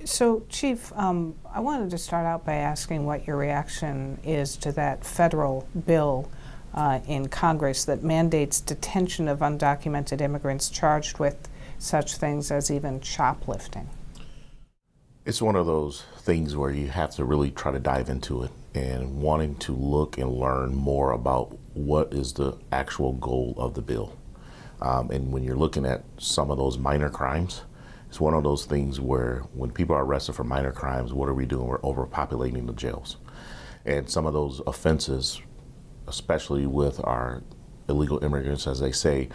So, Chief, I wanted to start out by asking what your reaction is to that federal bill in Congress that mandates detention of undocumented immigrants charged with such things as even shoplifting. It's one of those things where you have to really try to dive into it and wanting to look and learn more about what is the actual goal of the bill. And when you're looking at some of those minor crimes, it's one of those things where when people are arrested for minor crimes, what are we doing? We're overpopulating the jails. And some of those offenses, especially with our illegal immigrants, as they say,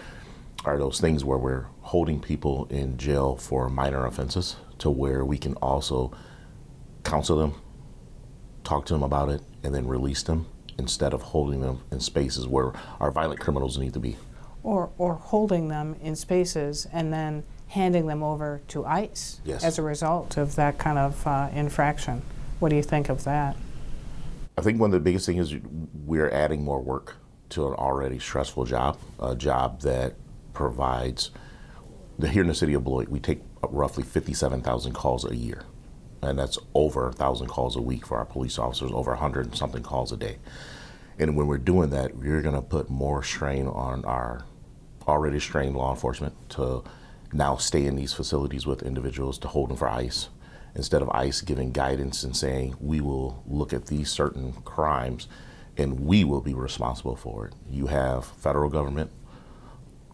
are those things where we're holding people in jail for minor offenses to where we can also counsel them, talk to them about it, and then release them instead of holding them in spaces where our violent criminals need to be. Or holding them in spaces and then handing them over to ICE as a result of that kind of infraction. What do you think of that? I think one of the biggest things is we're adding more work to an already stressful job, a job that provides, here in the city of Beloit, we take roughly 57,000 calls a year. And that's over 1,000 calls a week for our police officers, over 100 and something calls a day. And when we're doing that, we're going to put more strain on our already strained law enforcement to now stay in these facilities with individuals to hold them for ICE, instead of ICE giving guidance and saying, we will look at these certain crimes and we will be responsible for it. You have federal government,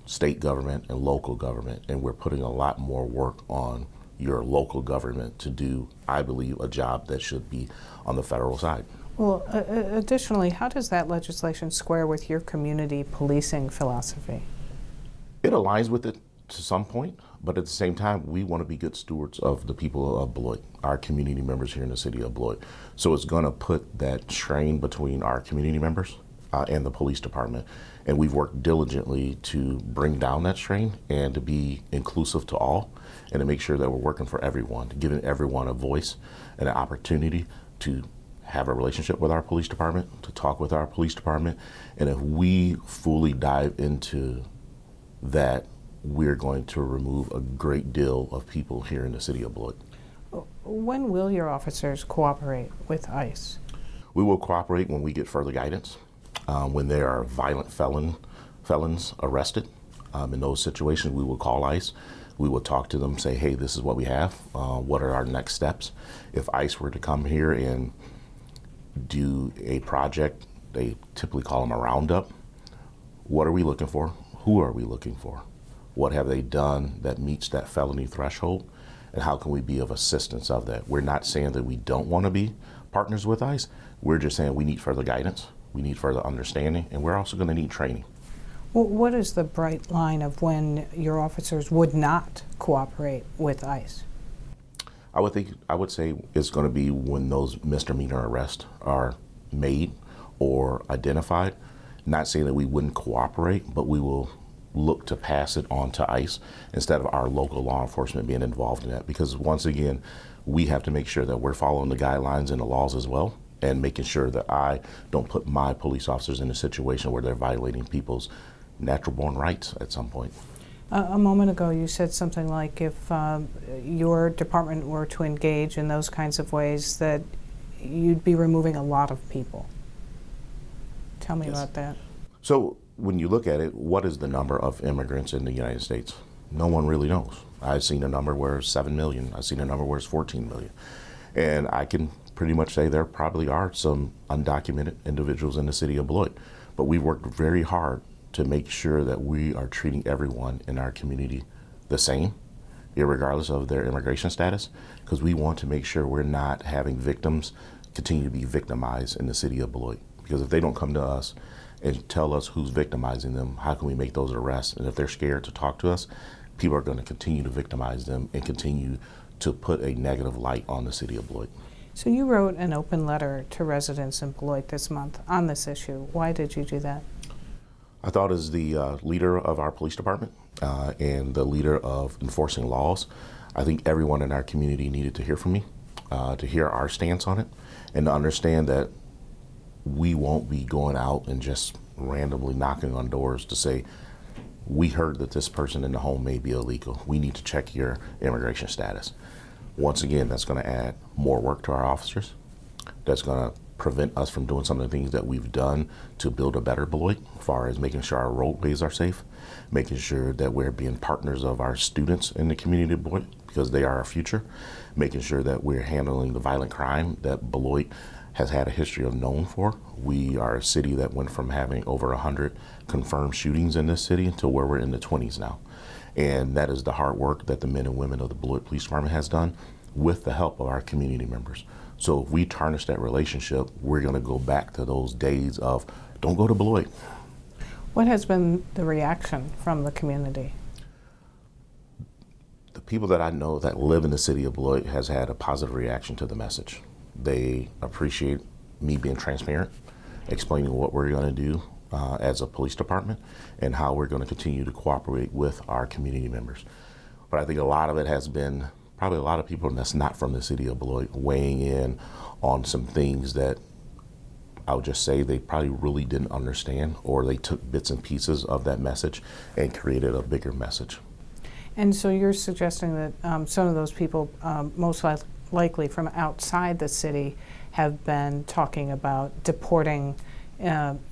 state government, and local government, and we're putting a lot more work on your local government to do, I believe, a job that should be on the federal side. Well, additionally, how does that legislation square with your community policing philosophy? It aligns with it to some point, but at the same time, we want to be good stewards of the people of Beloit, our community members here in the city of Beloit. So it's going to put that strain between our community members and the police department. And we've worked diligently to bring down that strain and to be inclusive to all and to make sure that we're working for everyone, giving everyone a voice and an opportunity to have a relationship with our police department, to talk with our police department. And if we fully dive into that, we're going to remove a great deal of people here in the city of Beloit. When will your officers cooperate with ICE? We will cooperate when we get further guidance. When there are violent felons arrested, in those situations, we will call ICE. We will talk to them, say, hey, this is what we have. What are our next steps? If ICE were to come here and do a project, they typically call them a roundup. What are we looking for? Who are we looking for? What have they done that meets that felony threshold? And how can we be of assistance of that? We're not saying that we don't want to be partners with ICE. We're just saying we need further guidance. We need further understanding, and we're also going to need training. Well, what is the bright line of when your officers would not cooperate with ICE? I would say it's going to be when those misdemeanor arrests are made or identified. Not saying that we wouldn't cooperate, but we will look to pass it on to ICE instead of our local law enforcement being involved in that. Because once again, we have to make sure that we're following the guidelines and the laws as well, and making sure that I don't put my police officers in a situation where they're violating people's natural born rights at some point. A moment ago you said something like if your department were to engage in those kinds of ways that you'd be removing a lot of people. Tell me about that. So when you look at it, what is the number of immigrants in the United States? No one really knows. I've seen a number where it's 7 million. I've seen a number where it's 14 million. And I can pretty much say there probably are some undocumented individuals in the city of Beloit. But we've worked very hard to make sure that we are treating everyone in our community the same, irregardless of their immigration status, because we want to make sure we're not having victims continue to be victimized in the city of Beloit. Because if they don't come to us and tell us who's victimizing them, how can we make those arrests? And if they're scared to talk to us, people are going to continue to victimize them and continue to put a negative light on the city of Beloit. So you wrote an open letter to residents in Beloit this month on this issue. Why did you do that? I thought as the leader of our police department and the leader of enforcing laws, I think everyone in our community needed to hear from me, to hear our stance on it, and to understand that we won't be going out and just randomly knocking on doors to say, we heard that this person in the home may be illegal. We need to check your immigration status. Once again, that's going to add more work to our officers. That's going to prevent us from doing some of the things that we've done to build a better Beloit, as far as making sure our roadways are safe, making sure that we're being partners of our students in the community of Beloit, because they are our future, making sure that we're handling the violent crime that Beloit has had a history of known for. We are a city that went from having over 100 confirmed shootings in this city to where we're in the 20s now. And that is the hard work that the men and women of the Beloit Police Department has done with the help of our community members. So if we tarnish that relationship, we're going to go back to those days of don't go to Beloit. What has been the reaction from the community? The people that I know that live in the city of Beloit has had a positive reaction to the message. They appreciate me being transparent, explaining what we're going to do as a police department and how we're going to continue to cooperate with our community members. But I think a lot of it has been probably a lot of people that's not from the city of Beloit weighing in on some things that I would just say they probably really didn't understand, or they took bits and pieces of that message and created a bigger message. And so you're suggesting that some of those people, most likely from outside the city, have been talking about deporting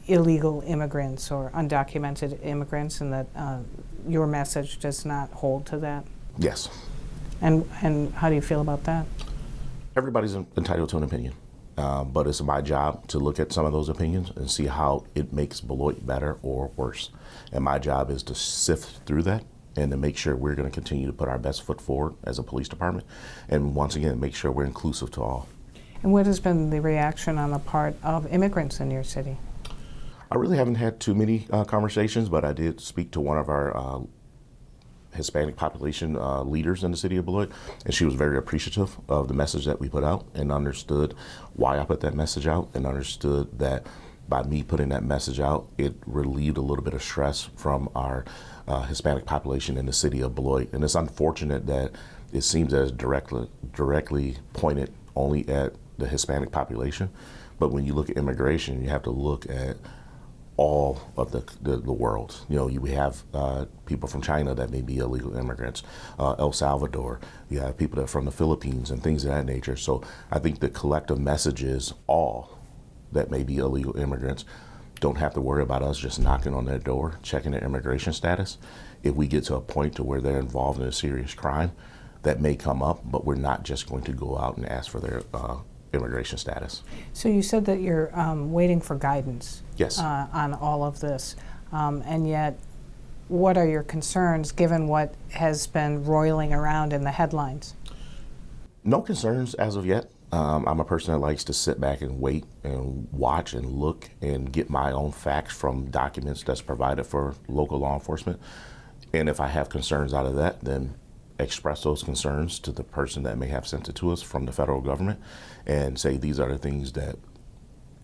illegal immigrants or undocumented immigrants, and that your message does not hold to that? Yes. And how do you feel about that? Everybody's entitled to an opinion, but it's my job to look at some of those opinions and see how it makes Beloit better or worse. And my job is to sift through that and to make sure we're going to continue to put our best foot forward as a police department, and once again, make sure we're inclusive to all. And what has been the reaction on the part of immigrants in your city? I really haven't had too many conversations, but I did speak to one of our Hispanic population leaders in the city of Beloit, and she was very appreciative of the message that we put out and understood why I put that message out, and understood that by me putting that message out, it relieved a little bit of stress from our Hispanic population in the city of Beloit. And it's unfortunate that it seems as directly pointed only at the Hispanic population, but when you look at immigration, you have to look at all of the world. You know, we have people from China that may be illegal immigrants, El Salvador, you have people that are from the Philippines and things of that nature. So I think the collective message is all that may be illegal immigrants don't have to worry about us just knocking on their door, checking their immigration status. If we get to a point to where they're involved in a serious crime, that may come up, but we're not just going to go out and ask for their immigration status. So you said that you're waiting for guidance. Yes. On all of this, and yet what are your concerns given what has been roiling around in the headlines? No concerns as of yet. I'm a person that likes to sit back and wait and watch and look and get my own facts from documents that's provided for local law enforcement. And if I have concerns out of that, then express those concerns to the person that may have sent it to us from the federal government and say these are the things that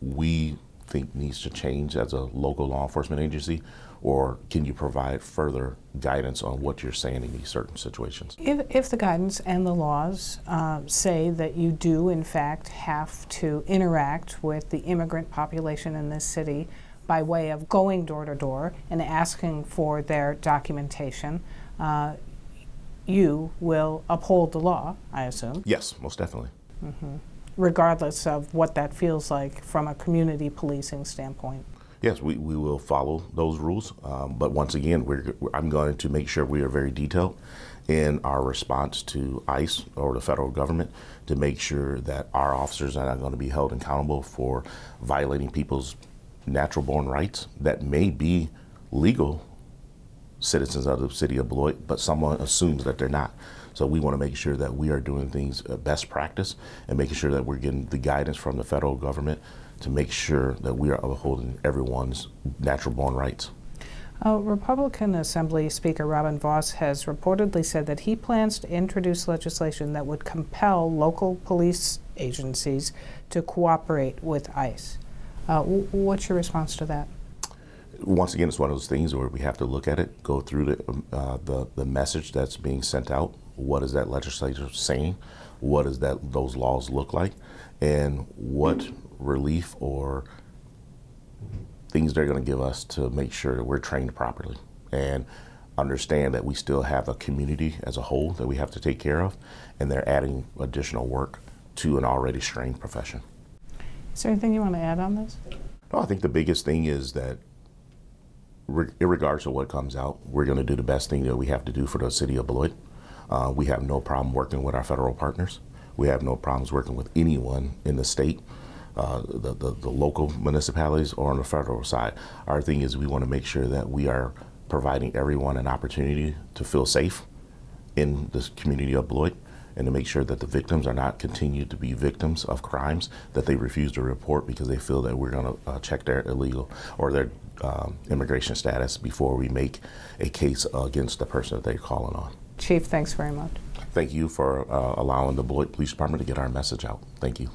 we think needs to change as a local law enforcement agency, or can you provide further guidance on what you're saying in these certain situations? If the guidance and the laws say that you do in fact have to interact with the immigrant population in this city by way of going door to door and asking for their documentation, you will uphold the law, I assume. Yes, most definitely. Mm-hmm. Regardless of what that feels like from a community policing standpoint. Yes, we will follow those rules, but once again, I'm going to make sure we are very detailed in our response to ICE or the federal government to make sure that our officers are not going to be held accountable for violating people's natural-born rights that may be legal citizens of the city of Beloit, but someone assumes that they're not. So we want to make sure that we are doing things best practice and making sure that we're getting the guidance from the federal government to make sure that we are upholding everyone's natural-born rights. Republican Assembly Speaker Robin Vos has reportedly said that he plans to introduce legislation that would compel local police agencies to cooperate with ICE. What's your response to that? Once again, it's one of those things where we have to look at it, go through the message that's being sent out. What is that legislature saying? What does those laws look like? And what relief or things they're going to give us to make sure that we're trained properly. And understand that we still have a community as a whole that we have to take care of, and they're adding additional work to an already strained profession. Is there anything you want to add on this? No, I think the biggest thing is that regardless of what comes out, we're going to do the best thing that we have to do for the city of Beloit. We have no problem working with our federal partners. We have no problems working with anyone in the state, the local municipalities or on the federal side. Our thing is we want to make sure that we are providing everyone an opportunity to feel safe in this community of Beloit, and to make sure that the victims are not continued to be victims of crimes that they refuse to report because they feel that we're going to check their illegal or their immigration status before we make a case against the person that they're calling on. Chief, thanks very much. Thank you for allowing the Beloit Police Department to get our message out. Thank you.